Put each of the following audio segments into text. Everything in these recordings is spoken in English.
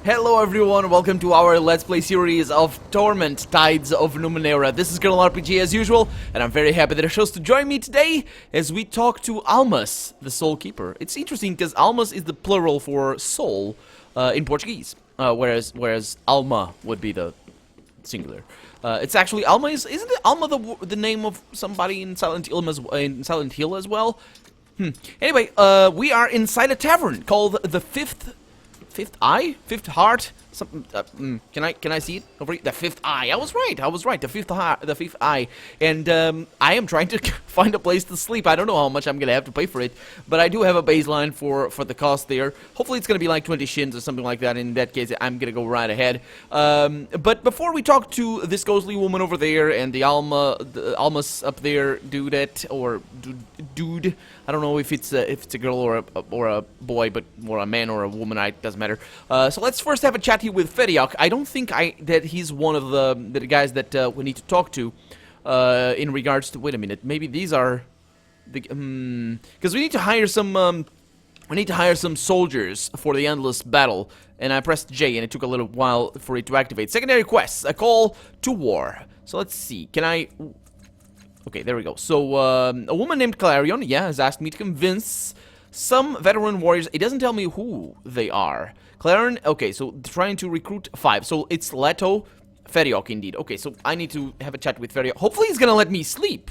Hello everyone, welcome to our Let's Play series of Torment, Tides of Numenera. This is Colonel RPG as usual, and I'm very happy that you chose to join me today as we talk to Almas, the Soul Keeper. It's interesting because Almas is the plural for soul in Portuguese, whereas Alma would be the singular. It's actually Alma, isn't it Alma the name of somebody in Silent Hill as well? Anyway, we are inside a tavern called the Fifth Heart. Something. Can I see it over here? The Fifth Eye. I was right. The Fifth Eye. And I am trying to find a place to sleep. I don't know how much I'm gonna have to pay for it, but I do have a baseline for the cost there. Hopefully, it's gonna be like 20 shins or something like that. In that case, I'm gonna go right ahead. But before we talk to this ghostly woman over there and the Almas up there, dude. I don't know if it's a girl or a boy, but or a man or a woman. It doesn't matter. So let's first have a chat here with Feriok. I don't think that he's one of the guys that we need to talk to in regards to. Wait a minute, maybe these are the because we need to hire some soldiers for the endless battle. And I pressed J, and it took a little while for it to activate. Secondary quests: a call to war. So let's see. Can I? Okay, there we go. So, a woman named Clarion, has asked me to convince some veteran warriors. It doesn't tell me who they are. Clarion, okay, so trying to recruit 5. So, it's Leto, Feriok, indeed. Okay, so I need to have a chat with Feriok. Hopefully, he's gonna let me sleep.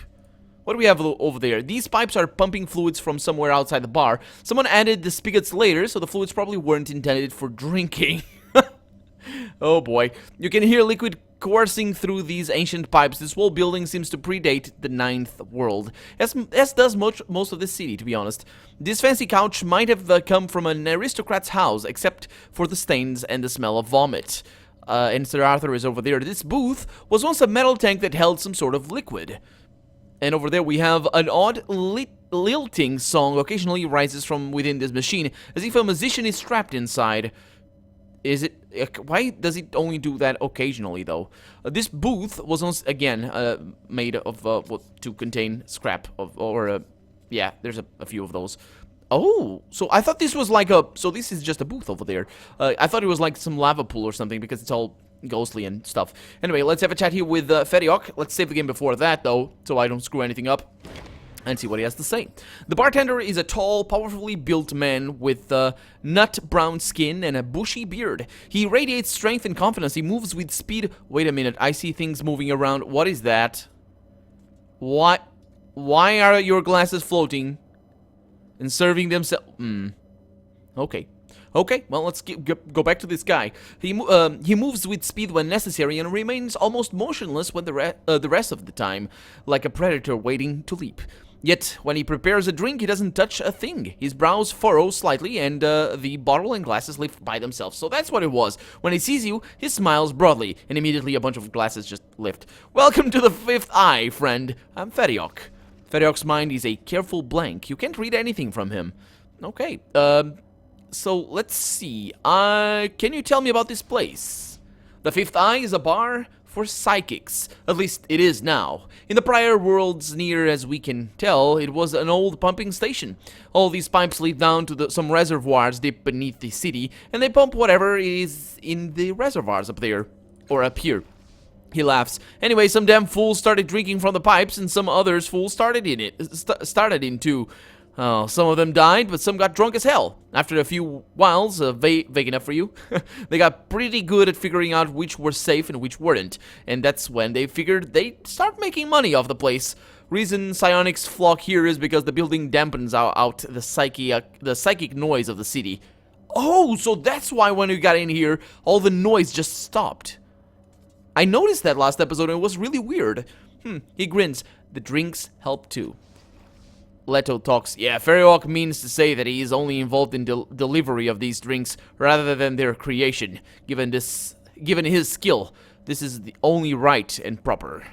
What do we have over there? These pipes are pumping fluids from somewhere outside the bar. Someone added the spigots later, so the fluids probably weren't intended for drinking. Oh boy. You can hear liquid coursing through these ancient pipes. This whole building seems to predate the 9th world, as does most of the city, to be honest. This fancy couch might have come from an aristocrat's house, except for the stains and the smell of vomit. And Sir Arthur is over there. This booth was once a metal tank that held some sort of liquid. And over there we have an odd lilting song occasionally rises from within this machine, as if a musician is trapped inside. Is it? Why does it only do that occasionally, though? This booth was once again made of to contain scrap yeah. There's a few of those. Oh, so I thought this was like a. So this is just a booth over there. I thought it was like some lava pool or something because it's all ghostly and stuff. Anyway, let's have a chat here with Feriok. Let's save the game before that, though, so I don't screw anything up. And see what he has to say. The bartender is a tall, powerfully built man with nut brown skin and a bushy beard. He radiates strength and confidence. He moves with speed. Wait a minute, I see things moving around. What is that? What? Why are your glasses floating and serving themselves? Okay. Okay, well, let's go back to this guy. He moves with speed when necessary and remains almost motionless when the rest of the time, like a predator waiting to leap. Yet, when he prepares a drink, he doesn't touch a thing. His brows furrow slightly, and the bottle and glasses lift by themselves. So that's what it was. When he sees you, he smiles broadly, and immediately a bunch of glasses just lift. Welcome to the Fifth Eye, friend. I'm Feriok. Feriok's mind is a careful blank. You can't read anything from him. Okay, so let's see. Can you tell me about this place? The Fifth Eye is a bar for psychics. At least it is now. In the prior worlds, near as we can tell, it was an old pumping station. All these pipes lead down to some reservoirs deep beneath the city, and they pump whatever is in the reservoirs up there. Or up here. He laughs. Anyway, some damn fools started drinking from the pipes, and some others fools started in too. Oh, some of them died, but some got drunk as hell. After a few whiles, vague enough for you, they got pretty good at figuring out which were safe and which weren't. And that's when they figured they'd start making money off the place. Reason psionics flock here is because the building dampens out the psychic noise of the city. Oh, so that's why when we got in here, all the noise just stopped. I noticed that last episode and it was really weird. He grins. The drinks help too. Leto talks. Yeah, Feriok means to say that he is only involved in delivery of these drinks rather than their creation. Given his skill, this is the only right and proper.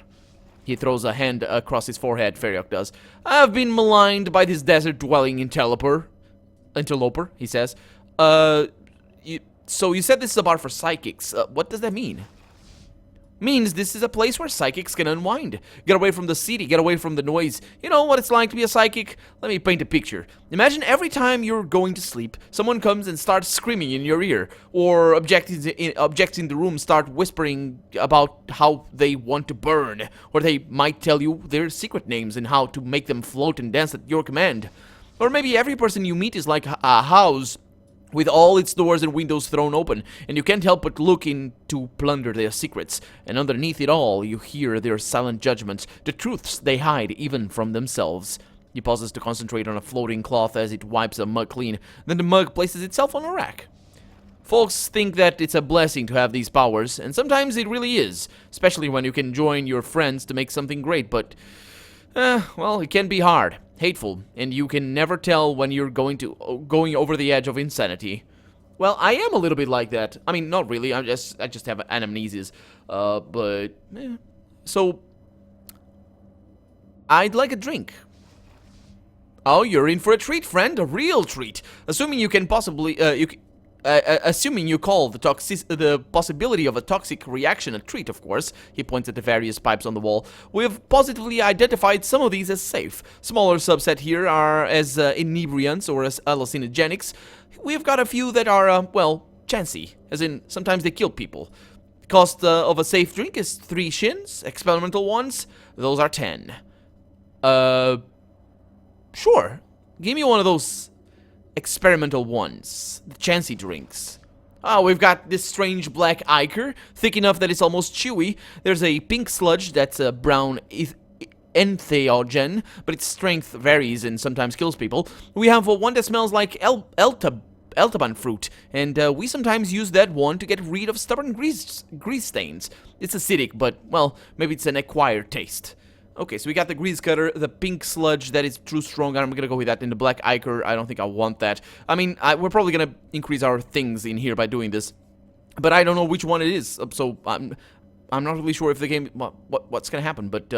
He throws a hand across his forehead, Feriok does. I've been maligned by this desert-dwelling interloper, he says. So you said this is a bar for psychics. What does that mean? Means this is a place where psychics can unwind. Get away from the city, get away from the noise. You know what it's like to be a psychic? Let me paint a picture. Imagine every time you're going to sleep, someone comes and starts screaming in your ear, or objects in the room start whispering about how they want to burn, or they might tell you their secret names and how to make them float and dance at your command. Or maybe every person you meet is like a house with all its doors and windows thrown open, and you can't help but look in to plunder their secrets. And underneath it all, you hear their silent judgments, the truths they hide even from themselves. He pauses to concentrate on a floating cloth as it wipes a mug clean. Then the mug places itself on a rack. Folks think that it's a blessing to have these powers, and sometimes it really is, especially when you can join your friends to make something great, but well, it can be hard, hateful, and you can never tell when you're going over the edge of insanity. Well, I am a little bit like that. I mean, not really. I just have anamnesis. So I'd like a drink. Oh, you're in for a treat, friend, a real treat. Assuming you can possibly assuming you call the possibility of a toxic reaction a treat, of course. He points at the various pipes on the wall. We have positively identified some of these as safe. Smaller subset here are as inebriants or as hallucinogenics. We've got a few that are, well, chancy, as in sometimes they kill people. The cost of a safe drink is 3 shins. Experimental ones, those are 10. Sure. Give me one of those experimental ones, the chancy drinks. We've got this strange black ichor, thick enough that it's almost chewy. There's a pink sludge that's a brown entheogen, but its strength varies and sometimes kills people. We have one that smells like Eltaban fruit, and we sometimes use that one to get rid of stubborn grease stains. It's acidic, but, well, maybe it's an acquired taste. Okay, so we got the grease cutter, the pink sludge that is true strong. I'm gonna go with that. In the black ichor, I don't think I want that. I mean, we're probably gonna increase our things in here by doing this, but I don't know which one it is. So I'm not really sure if the game what's gonna happen. But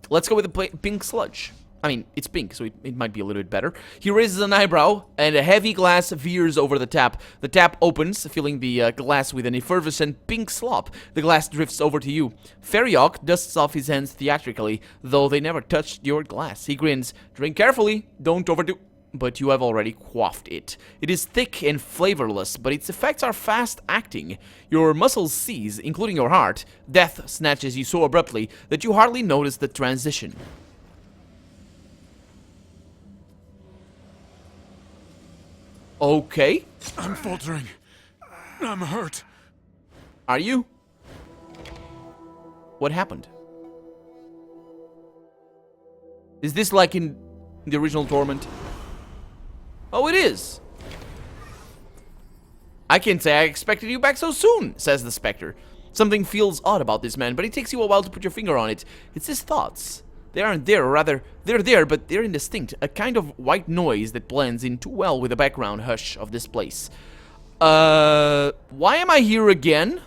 let's go with the pink sludge. I mean, it's pink, so it might be a little bit better. He raises an eyebrow, and a heavy glass veers over the tap. The tap opens, filling the glass with an effervescent pink slop. The glass drifts over to you. Feriok dusts off his hands theatrically, though they never touched your glass. He grins. Drink carefully, don't overdo. But you have already quaffed it. It is thick and flavorless, but its effects are fast-acting. Your muscles seize, including your heart. Death snatches you so abruptly that you hardly notice the transition. Okay. I'm faltering. I'm hurt. Are you? What happened? Is this like in the original Torment? Oh, it is. I can't say I expected you back so soon, says the Spectre. Something feels odd about this man, but it takes you a while to put your finger on it. It's his thoughts. They aren't there, or rather, they're there, but they're indistinct. A kind of white noise that blends in too well with the background hush of this place. Why am I here again?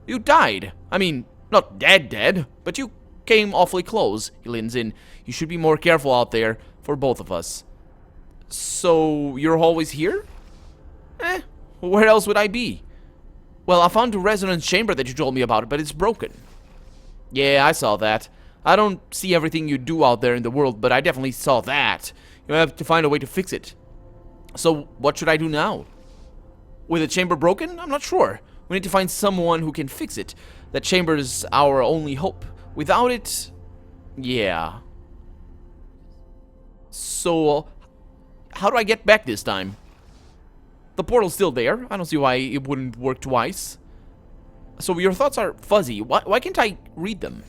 You died. I mean, not dead, but you came awfully close. He leans in. You should be more careful out there, for both of us. So, you're always here? Where else would I be? Well, I found the resonance chamber that you told me about, but it's broken. Yeah, I saw that. I don't see everything you do out there in the world, but I definitely saw that. You have to find a way to fix it. So, what should I do now? With the chamber broken? I'm not sure. We need to find someone who can fix it. That chamber is our only hope. Without it... yeah. So, how do I get back this time? The portal's still there. I don't see why it wouldn't work twice. So, your thoughts are fuzzy. Why can't I read them?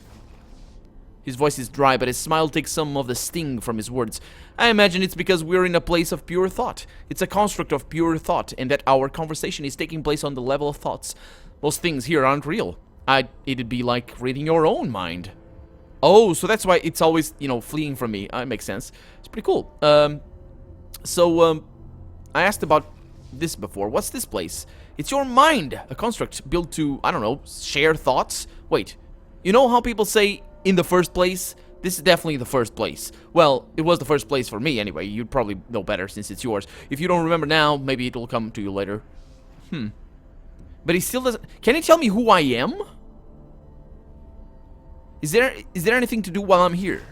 His voice is dry, but his smile takes some of the sting from his words. I imagine it's because we're in a place of pure thought. It's a construct of pure thought, and that our conversation is taking place on the level of thoughts. Most things here aren't real. It'd be like reading your own mind. Oh, so that's why it's always, you know, fleeing from me. It makes sense. It's pretty cool. I asked about this before. What's this place? It's your mind, a construct built to, I don't know, share thoughts? Wait, you know how people say... in the first place? This is definitely the first place. Well, it was the first place for me anyway. You'd probably know better since it's yours. If you don't remember now, maybe it'll come to you later. But he still doesn't... Can he tell me who I am? Is there anything to do while I'm here?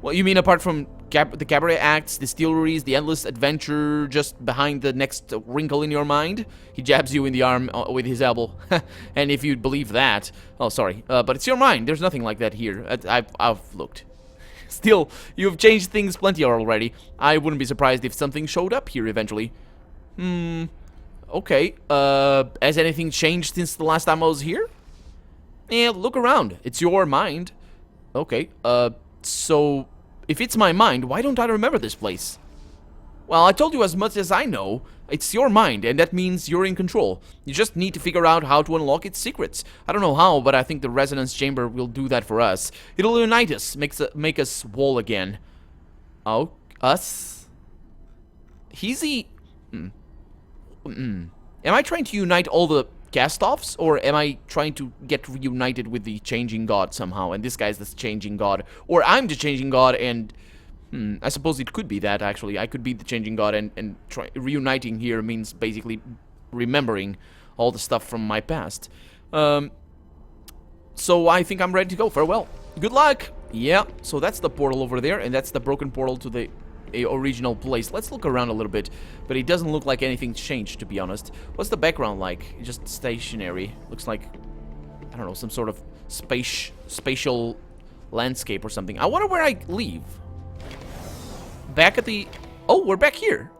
Well, you mean apart from the cabaret acts, distilleries, the endless adventure just behind the next wrinkle in your mind? He jabs you in the arm with his elbow. And if you'd believe that... Oh, sorry. But it's your mind. There's nothing like that here. I've looked. Still, you've changed things plenty already. I wouldn't be surprised if something showed up here eventually. Okay. Has anything changed since the last time I was here? Yeah, look around. It's your mind. Okay. So... If it's my mind, why don't I remember this place? Well, I told you as much as I know. It's your mind, and that means you're in control. You just need to figure out how to unlock its secrets. I don't know how, but I think the resonance chamber will do that for us. It'll unite us, make us whole again. Oh, us? He's the... Am I trying to unite all the cast-offs, or am I trying to get reunited with the changing god somehow, and this guy's the changing god, or I'm the changing god, and I suppose it could be that, actually. I could be the changing god, and reuniting here means basically remembering all the stuff from my past. So I think I'm ready to go. Farewell. Good luck. Yeah, so that's the portal over there, and that's the broken portal to the original place. Let's look around a little bit, but it doesn't look like anything's changed, to be honest. What's the background like? Just stationary. Looks like, I don't know, some sort of spatial landscape or something. I wonder where I leave. Back at the... Oh, we're back here.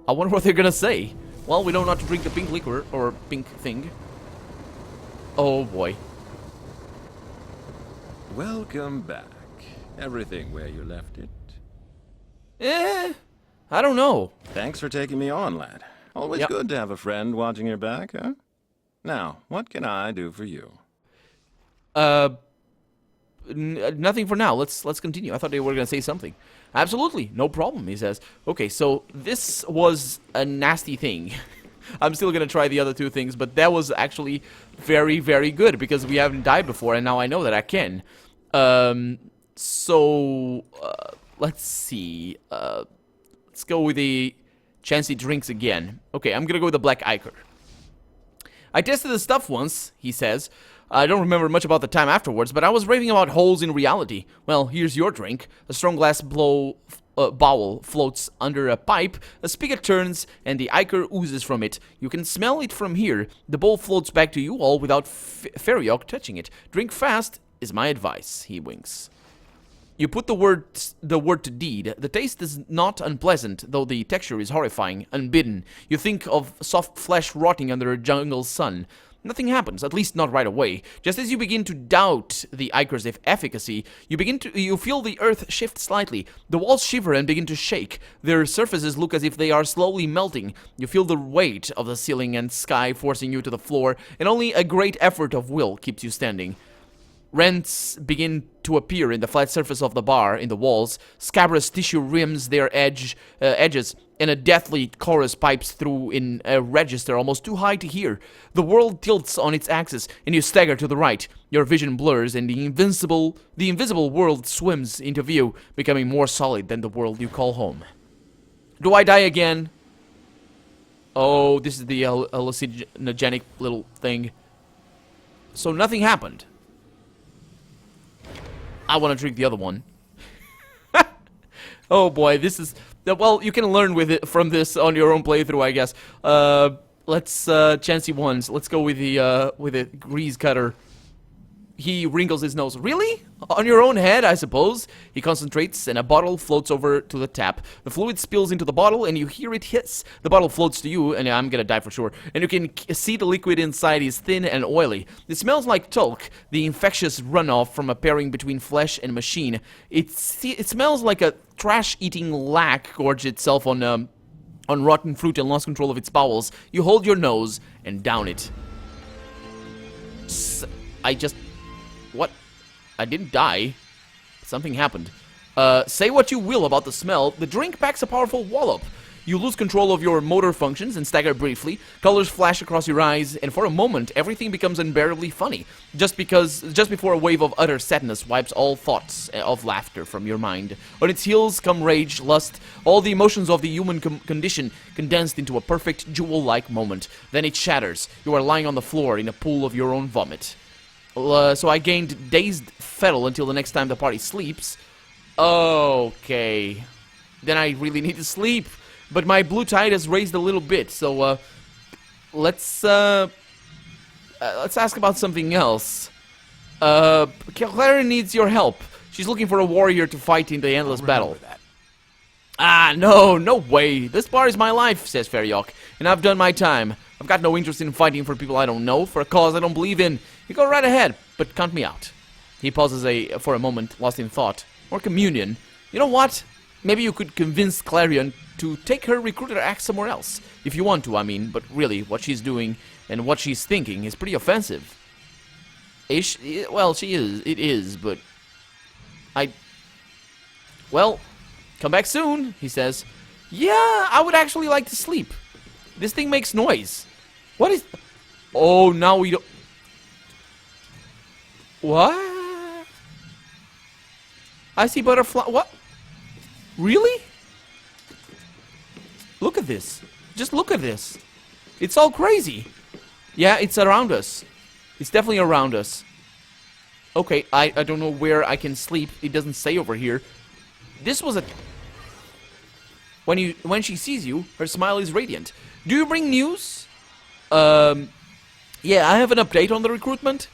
I wonder what they're gonna say. Well, we don't know how to drink the pink liquor, or pink thing. Oh, boy. Welcome back. Everything where you left it. I don't know. Thanks for taking me on, lad. Always good to have a friend watching your back, huh? Now, what can I do for you? Nothing for now. Let's continue. I thought they were gonna say something. Absolutely, no problem, he says. Okay, so this was a nasty thing. I'm still gonna try the other two things, but that was actually very, very good because we haven't died before, and now I know that I can. Let's see. Let's go with the chancy drinks again. Okay, I'm gonna go with the black ichor. I tested the stuff once, he says. I don't remember much about the time afterwards, but I was raving about holes in reality. Well, here's your drink. A strong glass bowel floats under a pipe, a spigot turns, and the ichor oozes from it. You can smell it from here. The bowl floats back to you all without Feriok touching it. Drink fast is my advice, he winks. You put the word to deed. The taste is not unpleasant, though the texture is horrifying, unbidden. You think of soft flesh rotting under a jungle sun. Nothing happens, at least not right away. Just as you begin to doubt the ichor's efficacy, you feel the earth shift slightly. The walls shiver and begin to shake. Their surfaces look as if they are slowly melting. You feel the weight of the ceiling and sky forcing you to the floor, and only a great effort of will keeps you standing. Rents begin to appear in the flat surface of the bar, in the walls. Scabrous tissue rims their edges, and a deathly chorus pipes through in a register almost too high to hear. The world tilts on its axis, and you stagger to the right. Your vision blurs, and the invisible world swims into view, becoming more solid than the world you call home. Do I die again? Oh, this is the hallucinogenic little thing. So nothing happened. I want to drink the other one. Oh boy, this is... Well, you can learn from this on your own playthrough, I guess. Let's chancy ones. Let's go with the grease cutter. He wrinkles his nose. Really? On your own head, I suppose? He concentrates, and a bottle floats over to the tap. The fluid spills into the bottle, and you hear it hiss. The bottle floats to you, and I'm gonna die for sure. And you can see the liquid inside is thin and oily. It smells like talc, the infectious runoff from a pairing between flesh and machine. It smells like a trash-eating lack gorged itself on rotten fruit and lost control of its bowels. You hold your nose and down it. What? I didn't die. Something happened. Say what you will about the smell, the drink packs a powerful wallop. You lose control of your motor functions and stagger briefly. Colors flash across your eyes, and for a moment, everything becomes unbearably funny. Just before a wave of utter sadness wipes all thoughts of laughter from your mind. On its heels come rage, lust, all the emotions of the human condition condensed into a perfect jewel-like moment. Then it shatters. You are lying on the floor in a pool of your own vomit. So I gained dazed fettle until the next time the party sleeps. Okay. Then I really need to sleep. But my blue tide has raised a little bit, so let's ask about something else. Clara needs your help. She's looking for a warrior to fight in the endless battle. Ah, no way. This bar is my life, says Feriok, and I've done my time. I've got no interest in fighting for people I don't know, for a cause I don't believe in. You go right ahead, but count me out. He pauses for a moment, lost in thought. Or communion. You know what? Maybe you could convince Clarion to take her recruiter act somewhere else. If you want to, I mean. But really, what she's doing and what she's thinking is pretty offensive. Well, she is. It is, but... Well, come back soon, he says. Yeah, I would actually like to sleep. This thing makes noise. What is... Oh, now we don't... What? I see butterfly... What? Really? Look at this. Just look at this. It's all crazy. Yeah, it's around us. It's definitely around us. Okay, I don't know where I can sleep. It doesn't say over here. This was a... When she sees you, her smile is radiant. Do you bring news? Yeah, I have an update on the recruitment.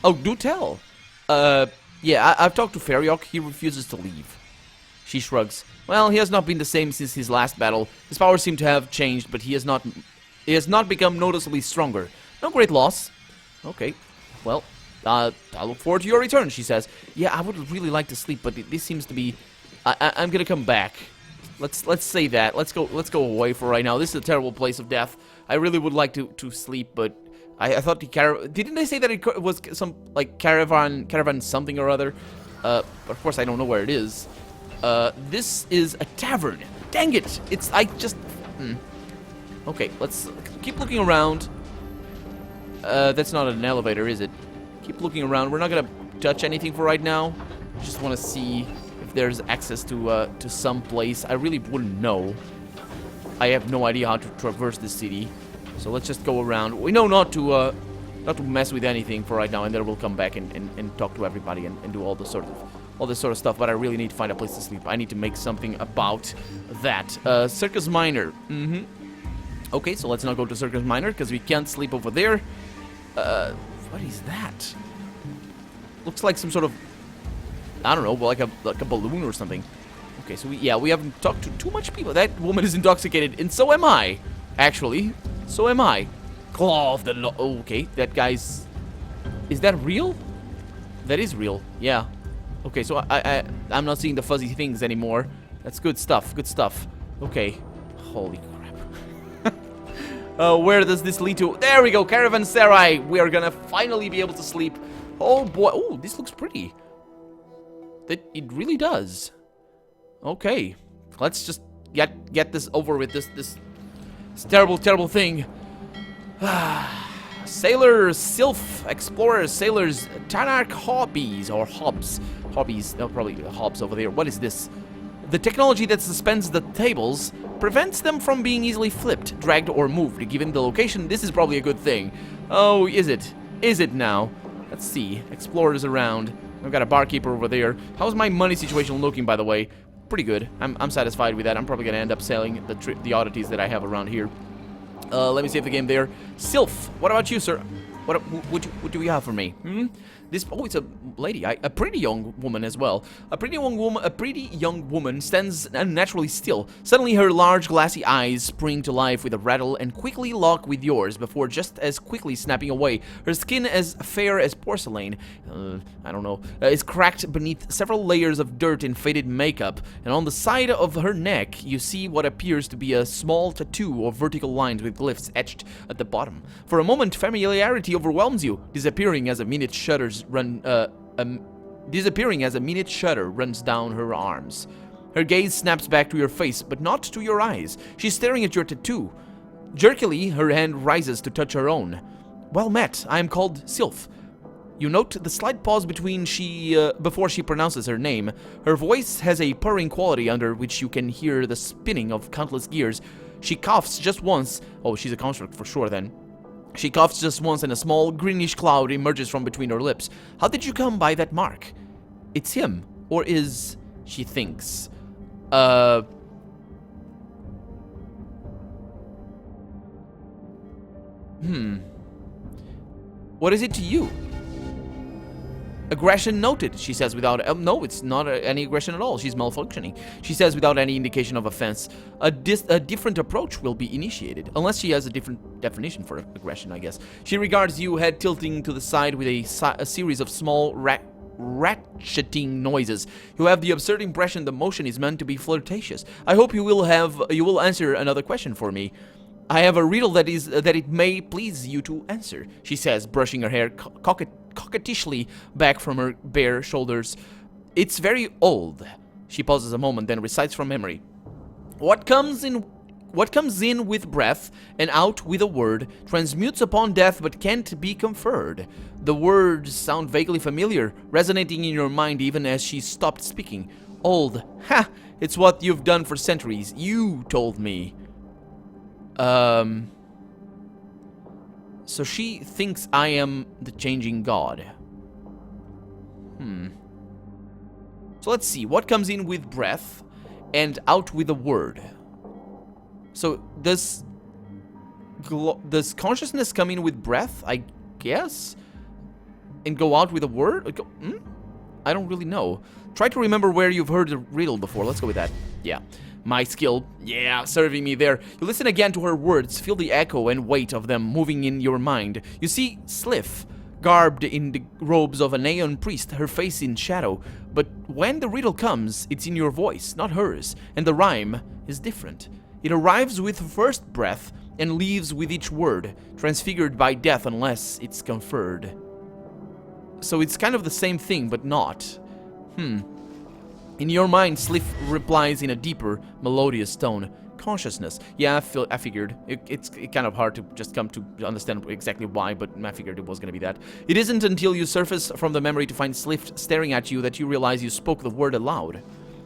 Oh, do tell. Yeah, I've talked to Feriok. He refuses to leave. She shrugs. Well, he has not been the same since his last battle. His powers seem to have changed, but he has not become noticeably stronger. No great loss. Okay. Well, I look forward to your return, she says. Yeah, I would really like to sleep, but this seems to be... I'm gonna come back. Let's say that. Let's go away for right now. This is a terrible place of death. I really would like to sleep, but I thought the caravan... Didn't they say that it was some, like, caravan something or other? But of course I don't know where it is. This is a tavern. Dang it! Okay, let's keep looking around. That's not an elevator, is it? Keep looking around. We're not gonna touch anything for right now. Just want to see if there's access to some place. I really wouldn't know. I have no idea how to traverse this city. So let's just go around. We know not to mess with anything for right now, and then we'll come back and talk to everybody and do all this sort of stuff. But I really need to find a place to sleep. I need to make something about that. Circus Minor. Okay, so let's not go to Circus Minor because we can't sleep over there. What is that? Looks like some sort of, I don't know, like a balloon or something. Okay, so we haven't talked to too much people. That woman is intoxicated, and so am I. Actually, so am I. Claw of the law. Okay, that guy's... Is that real? That is real. Yeah. Okay, so I'm not seeing the fuzzy things anymore. That's good stuff. Good stuff. Okay. Holy crap. Where does this lead to? There we go, Caravanserai. We are gonna finally be able to sleep. Oh boy. Oh, this looks pretty. It really does. Okay. Let's just get this over with. This terrible, terrible thing. Sailors, Sylph, Explorers, Sailors, Tanarch Hobbies, or Hobbs. Hobbies, no, probably Hobbs over there. What is this? The technology that suspends the tables prevents them from being easily flipped, dragged, or moved. Given the location, this is probably a good thing. Oh, is it? Is it now? Let's see. Explorers around. I've got a barkeeper over there. How's my money situation looking, by the way? Pretty good. I'm satisfied with that. I'm probably gonna end up selling the oddities that I have around here. Let me save the game there. Sylph, what about you, sir? What do you have for me? Oh, it's a lady, a pretty young woman as well. A pretty young woman stands unnaturally still. Suddenly, her large glassy eyes spring to life with a rattle and quickly lock with yours before just as quickly snapping away. Her skin, as fair as porcelain, I don't know, is cracked beneath several layers of dirt and faded makeup. And on the side of her neck, you see what appears to be a small tattoo of vertical lines with glyphs etched at the bottom. For a moment, familiarity overwhelms you, disappearing as a minute shudder runs down her arms. Her gaze snaps back to your face, but not to your eyes. She's staring at your tattoo. Jerkily, her hand rises to touch her own. Well met. I am called Sylph. You note the slight pause before she pronounces her name. Her voice has a purring quality under which you can hear the spinning of countless gears. She coughs just once. Oh, she's a construct for sure then. She coughs just once and a small greenish cloud emerges from between her lips. How did you come by that mark? It's him. Or is... She thinks. What is it to you? Aggression noted, she says without... no, it's not any aggression at all. She's malfunctioning. She says without any indication of offense. A different approach will be initiated. Unless she has a different definition for aggression, I guess. She regards you, head tilting to the side with a series of small ratcheting noises. You have the absurd impression the motion is meant to be flirtatious. I hope you will answer another question for me. I have a riddle that it may please you to answer, she says, brushing her hair coquettishly back from her bare shoulders. It's very old. She pauses a moment, then recites from memory. What comes in with breath and out with a word transmutes upon death but can't be conferred. The words sound vaguely familiar, resonating in your mind even as she stopped speaking. Old. Ha! It's what you've done for centuries. You told me. So she thinks I am the changing god. So let's see. What comes in with breath and out with a word? So does consciousness come in with breath, I guess? And go out with a word? I don't really know. Try to remember where you've heard the riddle before. Let's go with that. Yeah. My skill, serving me there. You listen again to her words, feel the echo and weight of them moving in your mind. You see Sliff, garbed in the robes of an Aeon priest, her face in shadow. But when the riddle comes, it's in your voice, not hers, and the rhyme is different. It arrives with first breath and leaves with each word, transfigured by death unless it's conferred. So it's kind of the same thing, but not. In your mind, Sliff replies in a deeper, melodious tone. Consciousness. Yeah, I figured. It's kind of hard to just come to understand exactly why, but I figured it was going to be that. It isn't until you surface from the memory to find Sliff staring at you that you realize you spoke the word aloud.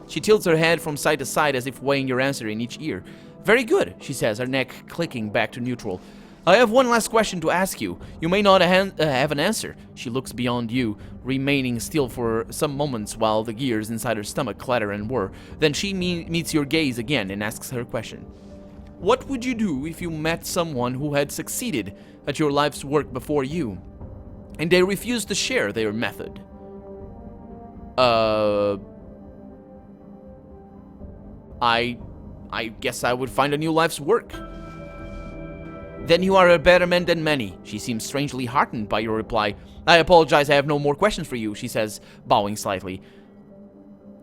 She tilts her head from side to side as if weighing your answer in each ear. Very good, she says, her neck clicking back to neutral. I have one last question to ask you. You may not have an answer. She looks beyond you, remaining still for some moments while the gears inside her stomach clatter and whir. Then she meets your gaze again and asks her question. What would you do if you met someone who had succeeded at your life's work before you, and they refused to share their method? I guess I would find a new life's work. Then you are a better man than many. She seems strangely heartened by your reply. I apologize, I have no more questions for you, she says, bowing slightly.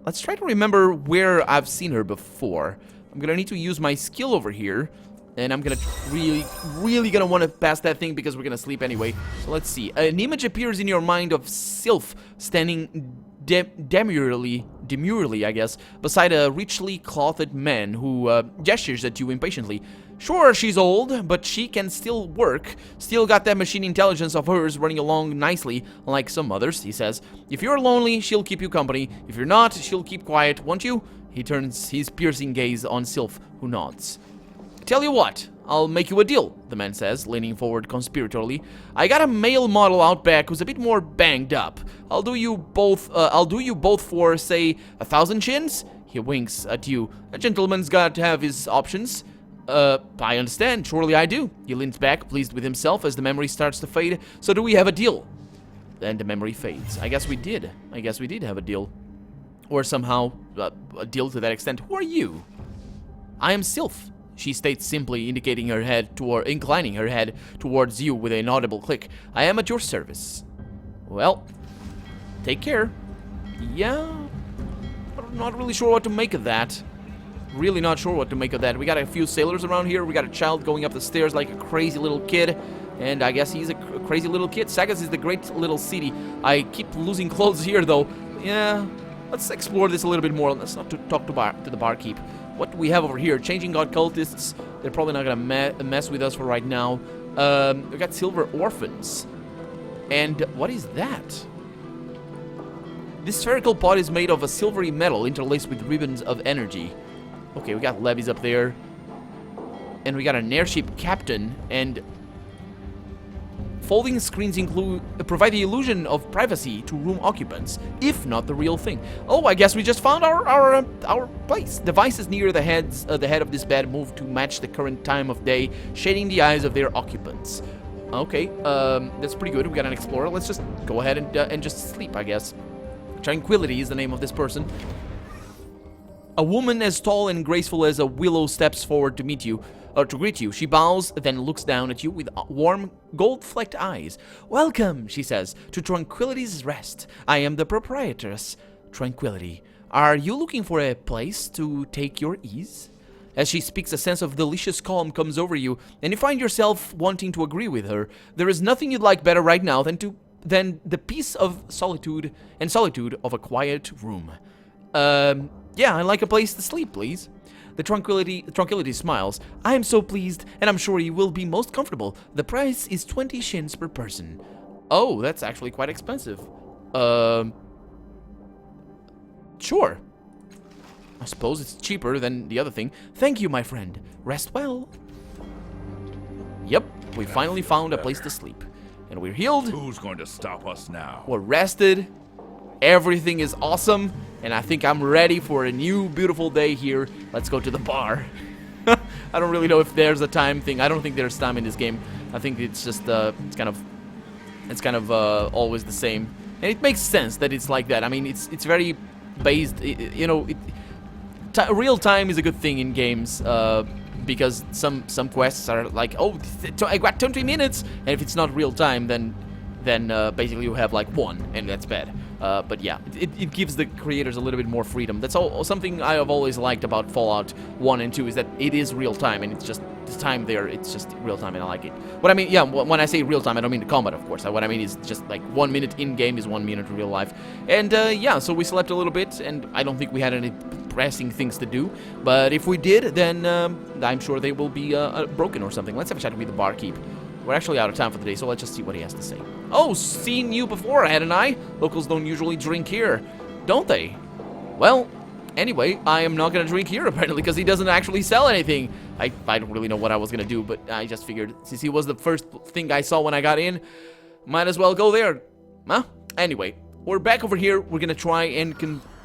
Let's try to remember where I've seen her before. I'm gonna need to use my skill over here, and I'm gonna really gonna want to pass that thing because we're gonna sleep anyway. So let's see. An image appears in your mind of Sylph standing demurely, I guess, beside a richly clothed man who gestures at you impatiently. Sure, she's old, but she can still work. Still got that machine intelligence of hers running along nicely, like some others, he says. If you're lonely, she'll keep you company. If you're not, she'll keep quiet, won't you? He turns his piercing gaze on Sylph, who nods. Tell you what, I'll make you a deal, the man says, leaning forward conspiratorially. I got a male model out back who's a bit more banged up. I'll do you both for, say, 1,000 chins? He winks at you. A gentleman's got to have his options. I understand. Surely I do. He leans back, pleased with himself as the memory starts to fade. So do we have a deal? Then the memory fades. I guess we did. I guess we did have a deal. Or somehow, a deal to that extent. Who are you? I am Sylph, she states simply, inclining her head towards you with an audible click. I am at your service. Well, take care. Yeah, I'm not really sure what to make of that. Really not sure what to make of that. We got a few sailors around here. We got a child going up the stairs like a crazy little kid. And I guess he's a crazy little kid. Sagas is the great little city. I keep losing clothes here, though. Yeah, let's explore this a little bit more. Let's not talk to the barkeep. What do we have over here? Changing God cultists. They're probably not gonna mess with us for right now. We got silver orphans. And what is that? This spherical pot is made of a silvery metal interlaced with ribbons of energy. Okay, we got levies up there. And we got an airship captain. And folding screens provide the illusion of privacy to room occupants, if not the real thing. Oh, I guess we just found our place. Devices near the head of this bed move to match the current time of day, shading the eyes of their occupants. Okay, that's pretty good. We got an explorer. Let's just go ahead and just sleep, I guess. Tranquility is the name of this person. A woman as tall and graceful as a willow steps forward to meet you, or to greet you. She bows, then looks down at you with warm, gold-flecked eyes. "Welcome," she says, "to Tranquility's Rest. I am the proprietress, Tranquility. Are you looking for a place to take your ease?" As she speaks, a sense of delicious calm comes over you, and you find yourself wanting to agree with her. There is nothing you'd like better right now than the peace of solitude of a quiet room. Yeah, I'd like a place to sleep, please. The Tranquility smiles. "I am so pleased, and I'm sure you will be most comfortable. The price is 20 shins per person." Oh, that's actually quite expensive. Sure. I suppose it's cheaper than the other thing. "Thank you, my friend. Rest well." Yep, we finally found a place to sleep. And we're healed. Who's going to stop us now? We're rested. Everything is awesome. And I think I'm ready for a new beautiful day here. Let's go to the bar. I don't really know if there's a time thing. I don't think there's time in this game. I think it's just it's kind of always the same. And it makes sense that it's like that. I mean, it's very based, you know, real time is a good thing in games. Because some quests are like, oh, I got 20 minutes, and if it's not real time, then basically you have like one, and that's bad. But yeah, it gives the creators a little bit more freedom. That's something I have always liked about Fallout 1 and 2 is that it is real time, and it's just the time there, it's just real time, and I like it. What I mean, yeah, when I say real time, I don't mean the combat, of course. What I mean is just like 1 minute in game is 1 minute in real life. And yeah, so we slept a little bit, and I don't think we had any pressing things to do. But if we did, then I'm sure they will be broken or something. Let's have a chat with the barkeep. We're actually out of time for the day, so let's just see what he has to say. "Oh, seen you before, hadn't I? Locals don't usually drink here, don't they? Well, anyway, I am not going to drink here, apparently, because he doesn't actually sell anything. I don't really know what I was going to do, but I just figured, since he was the first thing I saw when I got in, might as well go there. Huh? Anyway, we're back over here. We're going to try and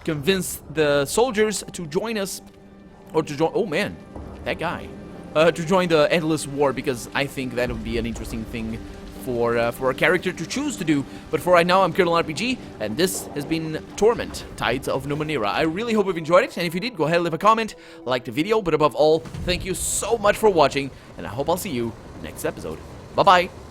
convince the soldiers to join us, or to join... Oh, man, that guy. To join the Endless War, because I think that would be an interesting thing for a character to choose to do. But for right now, I'm Colonel RPG, and this has been Torment, Tides of Numenera. I really hope you've enjoyed it, and if you did, go ahead and leave a comment, like the video, but above all, thank you so much for watching, and I hope I'll see you next episode. Bye-bye!